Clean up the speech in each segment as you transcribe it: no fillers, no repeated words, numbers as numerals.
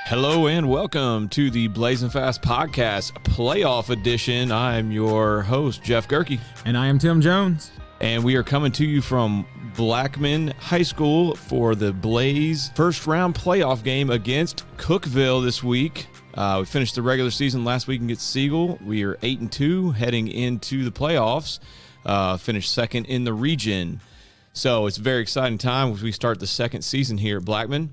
Hello and welcome to the Blazin Fast Podcast Playoff Edition. I'm your host, Jeff Gierke. And I am Tim Jones. And we are coming to you from Blackman High School for the Blaze first round playoff game against Cookeville this week. We finished the regular season last week against Siegel. We are 8-2 heading into the playoffs. Finished second in the region. So it's a very exciting time as we start the second season here at Blackman.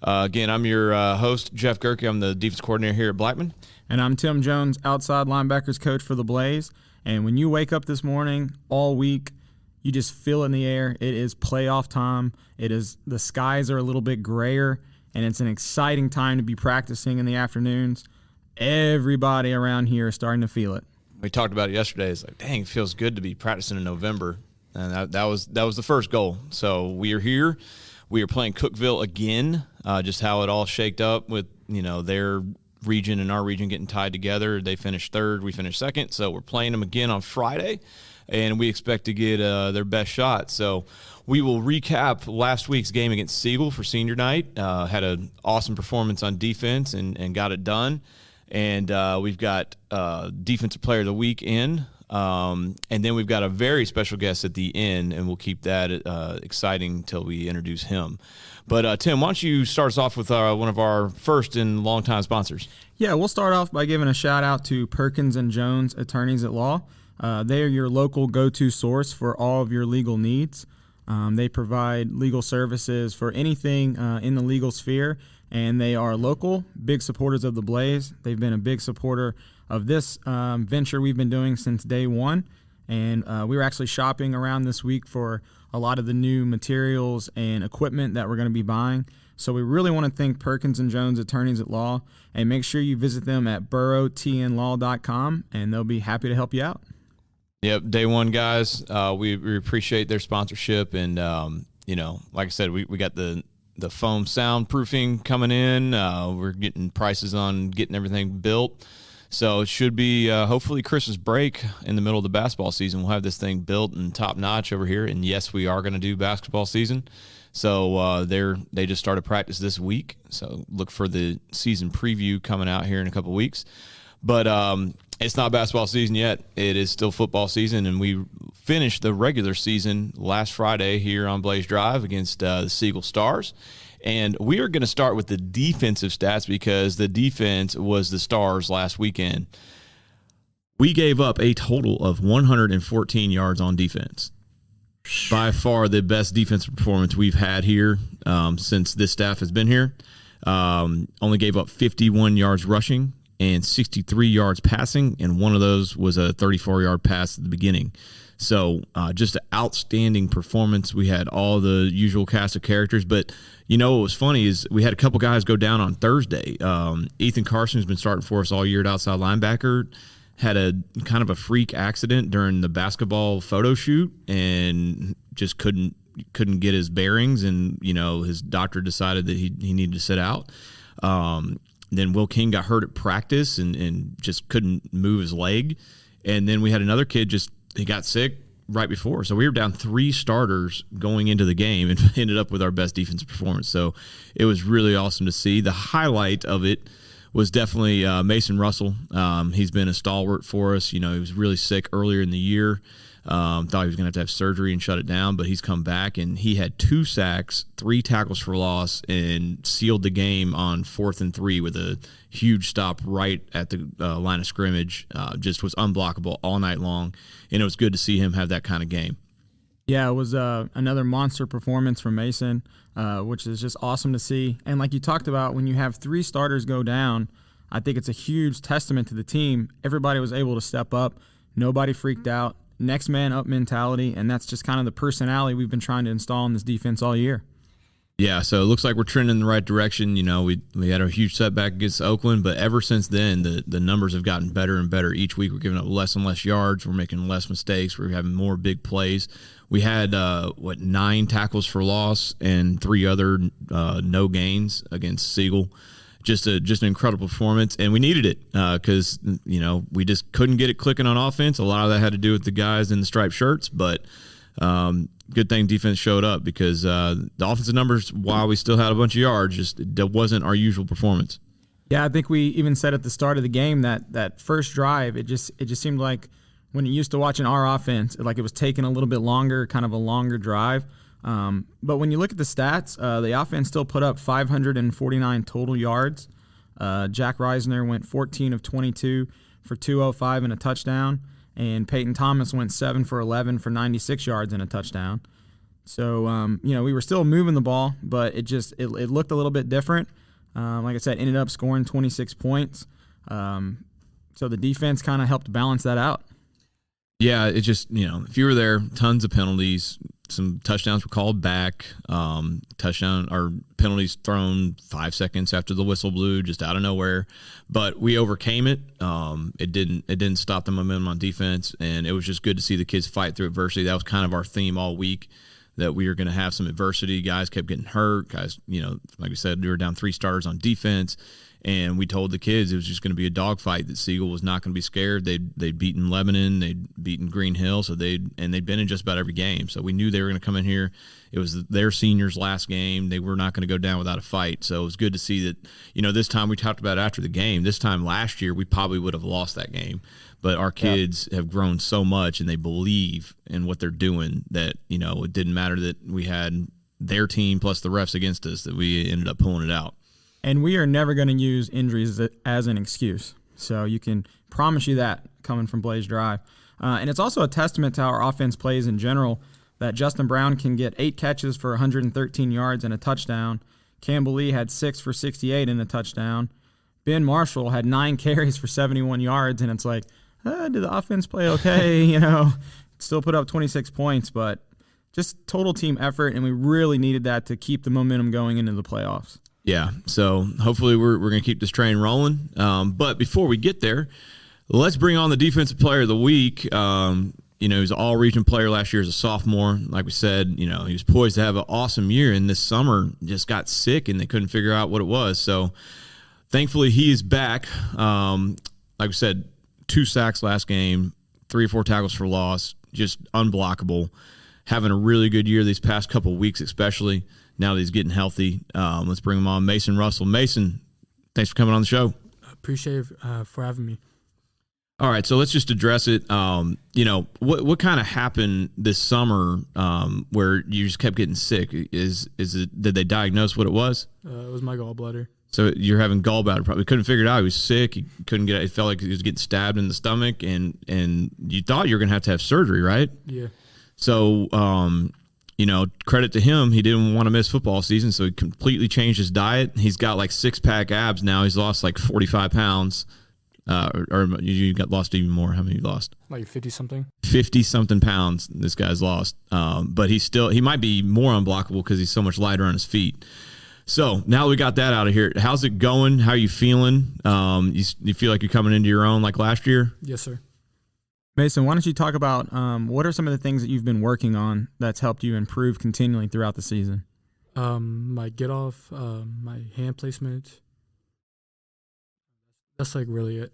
Again, I'm your host, Jeff Gierke. I'm the defense coordinator here at Blackman. And I'm Tim Jones, outside linebackers coach for the Blaze. And when you wake up this morning, all week, you just feel it in the air. It is playoff time. The skies are a little bit grayer, and it's an exciting time to be practicing in the afternoons. Everybody around here is starting to feel it. We talked about it yesterday. It's like, dang, it feels good to be practicing in November. And that was the first goal. So we are here. We are playing Cookeville again, just how it all shaked up with, their region and our region getting tied together. They finished third, we finished second, so we're playing them again on Friday, and we expect to get their best shot. So we will recap last week's game against Siegel for senior night. Had an awesome performance on defense and got it done. And we've got Defensive Player of the Week in. And then we've got a very special guest at the end, and we'll keep that exciting until we introduce him. But, Tim, why don't you start us off with one of our first and longtime sponsors? Yeah, we'll start off by giving a shout-out to Perkins & Jones Attorneys at Law. They are your local go-to source for all of your legal needs. They provide legal services for anything in the legal sphere, and they are local, big supporters of the Blaze. They've been a big supporter of this venture we've been doing since day one. And we were actually shopping around this week for a lot of the new materials and equipment that we're going to be buying. So we really want to thank Perkins & Jones Attorneys at Law, and make sure you visit them at burrowtnlaw.com, and they'll be happy to help you out. Yep, day one, guys. We appreciate their sponsorship. And, like I said, we got the foam soundproofing coming in. We're getting prices on getting everything built. So it should be hopefully Christmas break in the middle of the basketball season. We'll have this thing built and top notch over here. And yes, we are going to do basketball season. So they just started practice this week. So look for the season preview coming out here in a couple of weeks. But it's not basketball season yet. It is still football season, and we finished the regular season last Friday here on Blaze Drive against the Siegel Stars. And we are going to start with the defensive stats because the defense was the Stars last weekend. We gave up a total of 114 yards on defense. By far the best defensive performance we've had here since this staff has been here. Only gave up 51 yards rushing and 63 yards passing, and one of those was a 34-yard pass at the beginning. So just an outstanding performance. We had all the usual cast of characters, but what was funny is we had a couple guys go down on Thursday. Ethan Carson, who's been starting for us all year at outside linebacker, had a kind of a freak accident during the basketball photo shoot and just couldn't get his bearings, and his doctor decided that he needed to sit out. Then Will King got hurt at practice and just couldn't move his leg. And then we had another kid he got sick right before. So we were down 3 starters going into the game and ended up with our best defensive performance. So it was really awesome to see. The highlight of it was definitely Mason Russell. He's been a stalwart for us. He was really sick earlier in the year. Thought he was going to have surgery and shut it down, but he's come back, and he had 2 sacks, 3 tackles for loss, and sealed the game on 4th and 3 with a huge stop right at the line of scrimmage. Just was unblockable all night long, and it was good to see him have that kind of game. Yeah, it was another monster performance from Mason, which is just awesome to see. And like you talked about, when you have 3 starters go down, I think it's a huge testament to the team. Everybody was able to step up. Nobody freaked out. Next man up mentality, and that's just kind of the personality we've been trying to install in this defense all year. Yeah, so it looks like we're trending in the right direction. We had a huge setback against Oakland, but ever since then, the numbers have gotten better and better. Each week we're giving up less and less yards. We're making less mistakes. We're having more big plays. We had, 9 tackles for loss and 3 other no gains against Siegel. Just an incredible performance, and we needed it because we just couldn't get it clicking on offense. A lot of that had to do with the guys in the striped shirts, but good thing defense showed up because the offensive numbers, while we still had a bunch of yards, that wasn't our usual performance. Yeah, I think we even said at the start of the game that first drive, it just seemed like when you're used to watching our offense, like it was taking a little bit longer, kind of a longer drive. But when you look at the stats, the offense still put up 549 total yards. Jack Reisner went 14 of 22 for 205 and a touchdown, and Peyton Thomas went 7 for 11 for 96 yards and a touchdown. So, we were still moving the ball, but it looked a little bit different. Like I said, ended up scoring 26 points. So the defense kind of helped balance that out. Yeah, it just, if you were there, tons of penalties. Some touchdowns were called back. Touchdown or penalties thrown 5 seconds after the whistle blew, just out of nowhere. But we overcame it. It didn't stop the momentum on defense, and it was just good to see the kids fight through adversity. That was kind of our theme all week, that we were going to have some adversity. Guys kept getting hurt. Guys, like we said, we were down 3 starters on defense. And we told the kids it was just going to be a dogfight, that Siegel was not going to be scared. They'd beaten Lebanon, they'd beaten Green Hill, so they'd been in just about every game. So we knew they were going to come in here. It was their seniors' last game. They were not going to go down without a fight. So it was good to see that, this time we talked about after the game. This time last year, we probably would have lost that game. But our kids have grown so much, and they believe in what they're doing, that, it didn't matter that we had their team plus the refs against us, that we ended up pulling it out. And we are never going to use injuries as an excuse. So you can promise you that coming from Blaze Drive. And it's also a testament to how our offense plays in general, that Justin Brown can get 8 catches for 113 yards and a touchdown. Campbell Lee had 6 for 68 and a touchdown. Ben Marshall had 9 carries for 71 yards. And it's like, did the offense play okay? Still put up 26 points, but just total team effort. And we really needed that to keep the momentum going into the playoffs. Yeah, so hopefully we're going to keep this train rolling. But before we get there, let's bring on the Defensive Player of the Week. He was an all-region player last year as a sophomore. Like we said, he was poised to have an awesome year, and this summer just got sick, and they couldn't figure out what it was. So thankfully he is back. Like we said, 2 sacks last game, 3 or 4 tackles for loss, just unblockable. Having a really good year these past couple weeks, especially now that he's getting healthy. Let's bring him on. Mason Russell. Mason, thanks for coming on the show. Appreciate it for having me. All right, so let's just address it. What kind of happened this summer where you just kept getting sick? Did they diagnose what it was? It was my gallbladder. So you're having gallbladder problem. We couldn't figure it out. He was sick. He couldn't get it. It felt like he was getting stabbed in the stomach, and you thought you were going to have surgery, right? Yeah. So, credit to him. He didn't want to miss football season, so he completely changed his diet. He's got like 6-pack abs now. He's lost like 45 pounds. Or you got lost even more. How many you lost? Like 50-something. 50-something pounds this guy's lost. But he might be more unblockable because he's so much lighter on his feet. So now we got that out of here. How's it going? How are you feeling? You feel like you're coming into your own like last year? Yes, sir. Mason, why don't you talk about what are some of the things that you've been working on that's helped you improve continually throughout the season? My get off, my hand placement. That's like really it.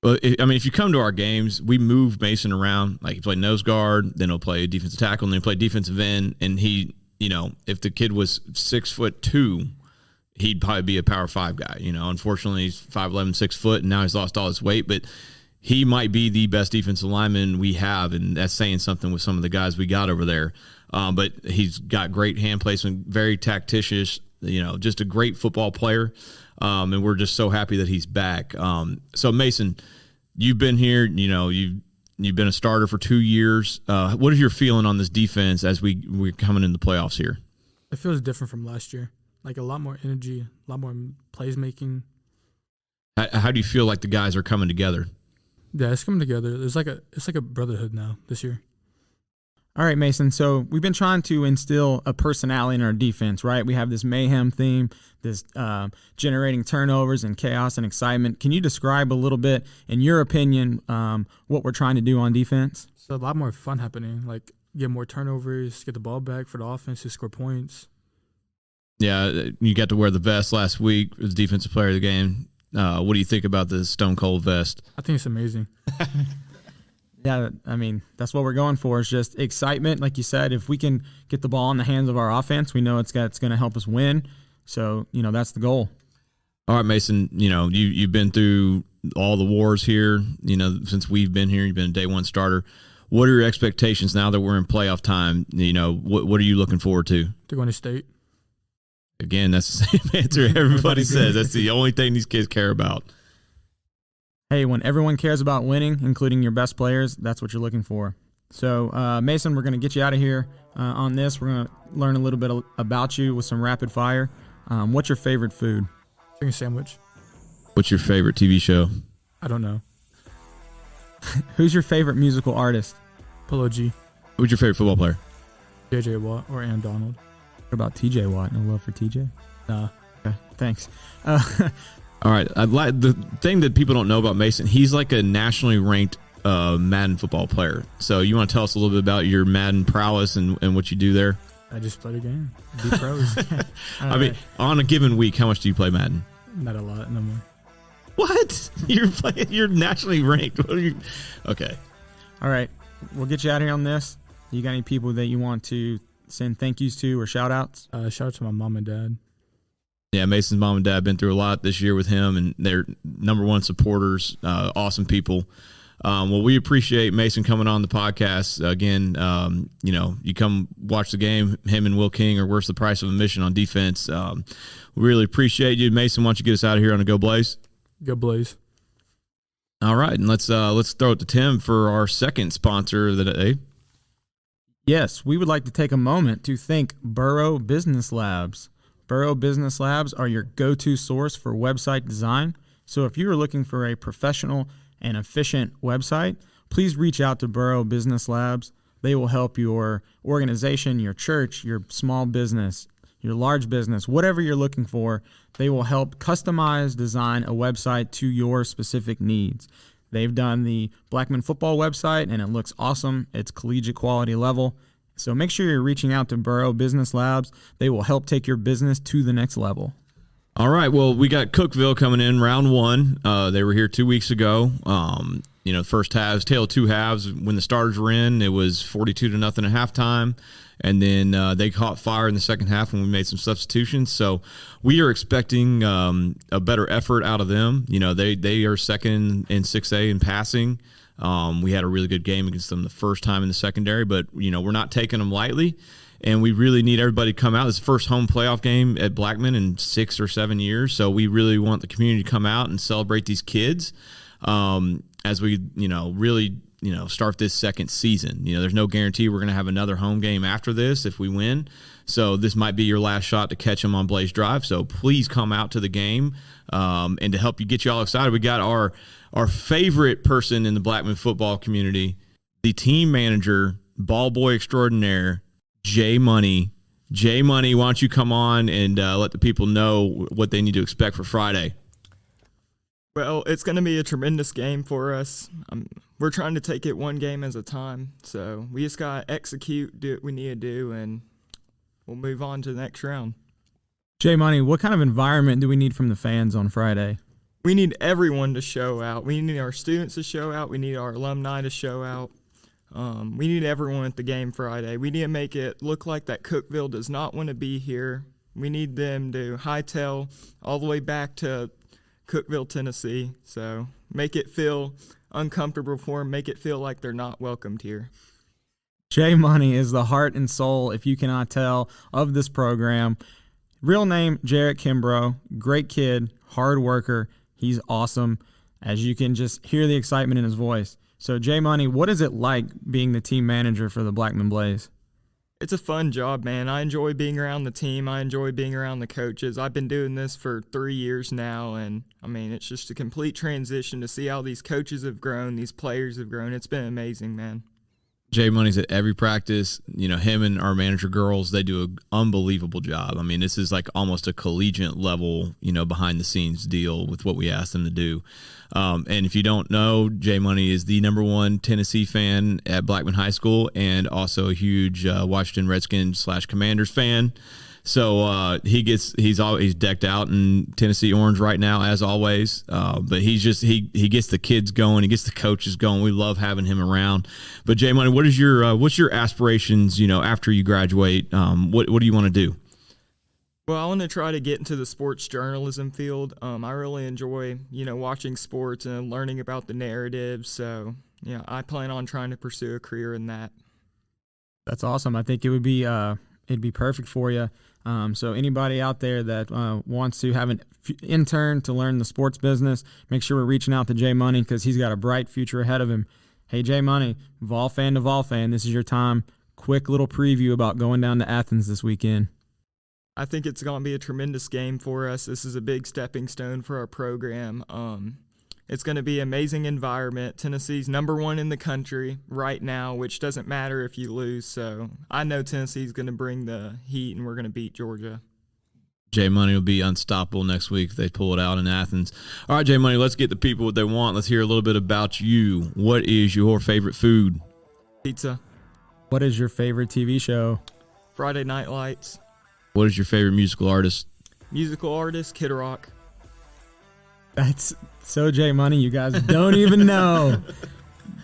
Well, if you come to our games, we move Mason around. Like he played nose guard, then he'll play defensive tackle, and then he'll play defensive end. And he, if the kid was 6'2", he'd probably be a power 5 guy. Unfortunately he's 5'11", 6 foot, and now he's lost all his weight, but he might be the best defensive lineman we have, and that's saying something with some of the guys we got over there. But he's got great hand placement, very tactitious, just a great football player. And we're just so happy that he's back. So, Mason, you've been here, you've been a starter for 2 years. What is your feeling on this defense as we're coming in the playoffs here? It feels different from last year. Like a lot more energy, a lot more plays making. How do you feel like the guys are coming together? Yeah, it's coming together. It's like a brotherhood now this year. All right, Mason. So we've been trying to instill a personality in our defense, right? We have this mayhem theme, this generating turnovers and chaos and excitement. Can you describe a little bit, in your opinion, what we're trying to do on defense? So a lot more fun happening, like get more turnovers, get the ball back for the offense to score points. Yeah, you got to wear the vest last week as defensive player of the game. What do you think about the Stone Cold vest? I think it's amazing. Yeah, that's what we're going for, is just excitement. Like you said, if we can get the ball in the hands of our offense, we know it's going to help us win. So, that's the goal. All right, Mason, you've been through all the wars here, since we've been here. You've been a day one starter. What are your expectations now that we're in playoff time? What are you looking forward to? To go to state. Again, that's the same answer everybody says. That's the only thing these kids care about. Hey, when everyone cares about winning, including your best players, that's what you're looking for. So, Mason, we're going to get you out of here on this. We're going to learn a little bit about you with some rapid fire. What's your favorite food? Chicken sandwich. What's your favorite TV show? I don't know. Who's your favorite musical artist? Polo G. Who's your favorite football player? J.J. Watt or Aaron Donald. What about T.J. Watt? No love for T.J.? Nah. Okay, thanks. All right. The thing that people don't know about Mason, he's like a nationally ranked Madden football player. So you want to tell us a little bit about your Madden prowess and what you do there? I just play the game. Be pros. I mean, on a given week, how much do you play Madden? Not a lot, no more. What? You're nationally ranked. What are you? Okay. All right. We'll get you out of here on this. You got any people that you want to send thank yous to or shout outs? Shout out to my mom and dad. Yeah, Mason's mom and dad have been through a lot this year with him, and they're number one supporters, awesome people. Well, we appreciate Mason coming on the podcast. Again, you come watch the game. Him and Will King are worth the price of admission on defense. We really appreciate you. Mason, why don't you get us out of here on a Go Blaze? Go Blaze. All right, and let's throw it to Tim for our second sponsor of the day. Yes, we would like to take a moment to thank Burrow Business Labs. Burrow Business Labs are your go-to source for website design. So if you are looking for a professional and efficient website, please reach out to Burrow Business Labs. They will help your organization, your church, your small business, your large business, whatever you're looking for. They will help customize, design a website to your specific needs. They've done the Blackman football website, and it looks awesome. It's collegiate quality level. So make sure you're reaching out to Burrow Business Labs. They will help take your business to the next level. All right. Well, we got Cookeville coming in round one. They were here 2 weeks ago. First halves, tail of two halves. When the starters were in, it was 42-0 at halftime. And then they caught fire in the second half when we made some substitutions. So we are expecting a better effort out of them. They are second in 6A in passing. We had a really good game against them the first time in the secondary, but, we're not taking them lightly. And we really need everybody to come out. This is the first home playoff game at Blackman in 6 or 7 years. So we really want the community to come out and celebrate these kids as we, really, start this second season. There's no guarantee we're going to have another home game after this if we win. So this might be your last shot to catch them on Blaze Drive. So please come out to the game. And to help you get you all excited, we got our favorite person in the Blackman football community, the team manager, ball boy extraordinaire, Jay Money. Jay Money, why don't you come on and let the people know what they need to expect for Friday? Well, it's going to be a tremendous game for us. We're trying to take it one game at a time. So we just got to execute, do what we need to do, and we'll move on to the next round. Jay Money, what kind of environment do we need from the fans on Friday? We need everyone to show out. We need our students to show out. We need our alumni to show out. We need everyone at the game Friday. We need to make it look like that Cookeville does not want to be here. We need them to hightail all the way back to Cookeville, Tennessee. So make it feel uncomfortable for them. Make it feel like they're not welcomed here. Jay Money is the heart and soul, if you cannot tell, of this program. Real name, Jarre Kimbrough. Great kid, hard worker. He's awesome. As you can just hear the excitement in his voice. So, Jay Money, what is it like being the team manager for the Blackman Blaze? It's a fun job, man. I enjoy being around the team. I enjoy being around the coaches. I've been doing this for 3 years now, and, it's just a complete transition to see how these coaches have grown, these players have grown. It's been amazing, man. Jay Money's at every practice. Him and our manager girls, they do an unbelievable job. This is like almost a collegiate level, behind the scenes deal with what we ask them to do. And if you don't know, Jay Money is the number one Tennessee fan at Blackman High School and also a huge Washington Redskins / Commanders fan. So he's decked out in Tennessee orange right now, as always. But he gets the kids going, he gets the coaches going. We love having him around. But Jay Money, what's your aspirations? After you graduate, what do you want to do? Well, I want to try to get into the sports journalism field. I really enjoy, watching sports and learning about the narratives. So, I plan on trying to pursue a career in that. That's awesome. I think it'd be perfect for you. So anybody out there that wants to have an intern to learn the sports business, make sure we're reaching out to Jay Money because he's got a bright future ahead of him. Hey, Jay Money, Vol fan to Vol fan, this is your time. Quick little preview about going down to Athens this weekend. I think it's going to be a tremendous game for us. This is a big stepping stone for our program. It's going to be an amazing environment. Tennessee's #1 in the country right now, which doesn't matter if you lose. So I know Tennessee's going to bring the heat, and we're going to beat Georgia. Jay Money will be unstoppable next week if they pull it out in Athens. All right, Jay Money, let's get the people what they want. Let's hear a little bit about you. What is your favorite food? Pizza. What is your favorite TV show? Friday Night Lights. What is your favorite musical artist? Musical artist, Kid Rock. That's so Jay Money, you guys don't even know.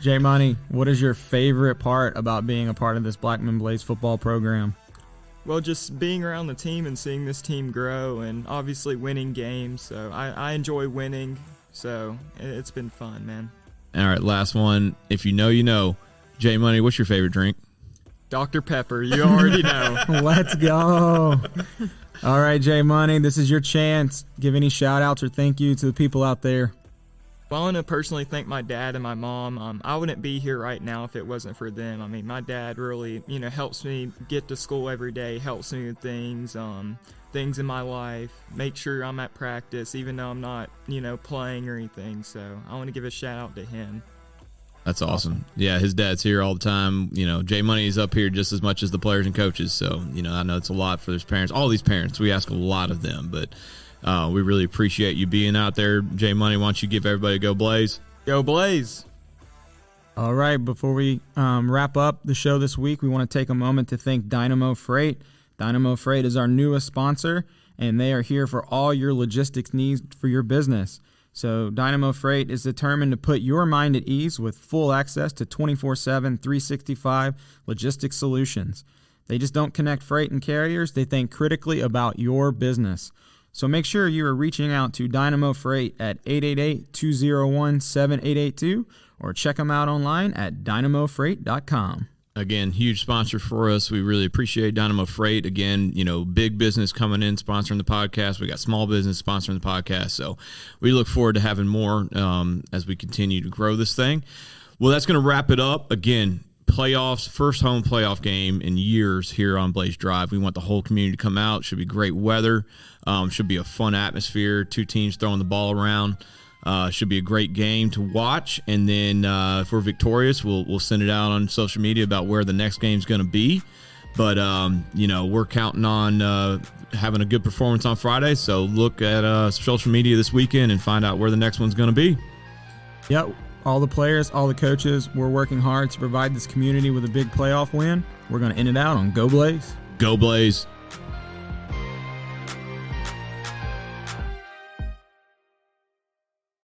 Jay Money, what is your favorite part about being a part of this Blackman Blaze football program? Well, just being around the team and seeing this team grow and obviously winning games. So I enjoy winning. So it's been fun, man. All right, last one. If you know, you know. Jay Money, what's your favorite drink? Dr. Pepper, you already know. Let's go. All right, Jay Money, this is your chance. Give any shout-outs or thank you to the people out there. Well, I want to personally thank my dad and my mom. I wouldn't be here right now if it wasn't for them. I mean, my dad really, helps me get to school every day, helps me with things in my life, make sure I'm at practice, even though I'm not, playing or anything. So I want to give a shout-out to him. That's awesome. Yeah, his dad's here all the time. Jay Money is up here just as much as the players and coaches. So, I know it's a lot for his parents. All these parents, we ask a lot of them, but we really appreciate you being out there. Jay Money, why don't you give everybody a go Blaze? Go Blaze. All right, before we wrap up the show this week, we want to take a moment to thank Dynamo Freight. Dynamo Freight is our newest sponsor, and they are here for all your logistics needs for your business. So Dynamo Freight is determined to put your mind at ease with full access to 24/7, 365 logistics solutions. They just don't connect freight and carriers. They think critically about your business. So make sure you are reaching out to Dynamo Freight at 888-201-7882 or check them out online at dynamofreight.com. Again, huge sponsor for us. We really appreciate Dynamo Freight. Again, big business coming in, sponsoring the podcast. We got small business sponsoring the podcast. So we look forward to having more as we continue to grow this thing. Well, that's going to wrap it up. Again, playoffs, first home playoff game in years here on Blaze Drive. We want the whole community to come out. Should be great weather. Should be a fun atmosphere. Two teams throwing the ball around. Should be a great game to watch. And then if we're victorious, we'll send it out on social media about where the next game's going to be. But, we're counting on having a good performance on Friday. So look at social media this weekend and find out where the next one's going to be. Yep. All the players, all the coaches, we're working hard to provide this community with a big playoff win. We're going to end it out on Go Blaze. Go Blaze.